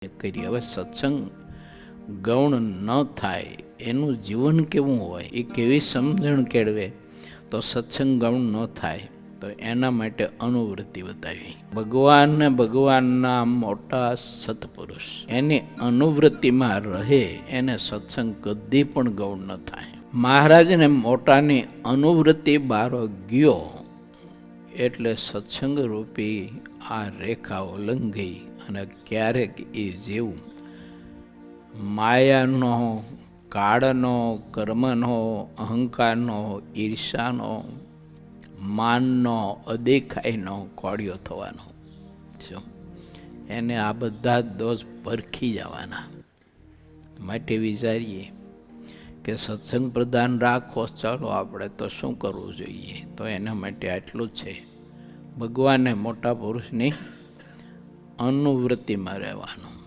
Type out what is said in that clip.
કરી. હવે સત્સંગ ગૌણ ન થાય એનું જીવન કેવું હોય, એ કેવી સમજણ કેળવે તો સત્સંગ ગૌણ ન થાય, તો એના માટે અનુવૃત્તિ બતાવી. ભગવાન ને ભગવાનના મોટા સત્પુરુષ એની અનુવૃત્તિમાં રહે એને સત્સંગ કદી પણ ગૌણ ન થાય. મહારાજને મોટાની અનુવૃત્તિ બારો ગયો એટલે સત્સંગ રૂપી આ રેખા ઓલંઘી અને ક્યારેક એ જેવું માયાનો, કાળનો, કર્મનો, અહંકારનો, ઈર્ષાનો, માનનો, અદેખાઈનો કોળિયો થવાનો. શું એને આ બધા દોષ પરખી જવાના. માટે વિચારીએ કે સત્સંગ પ્રધાન રાખો, ચાલો આપણે તો શું કરવું જોઈએ? તો એના માટે આટલું જ છે, ભગવાનને મોટા પુરુષની અનુવૃત્તિમાં રહેવાનું.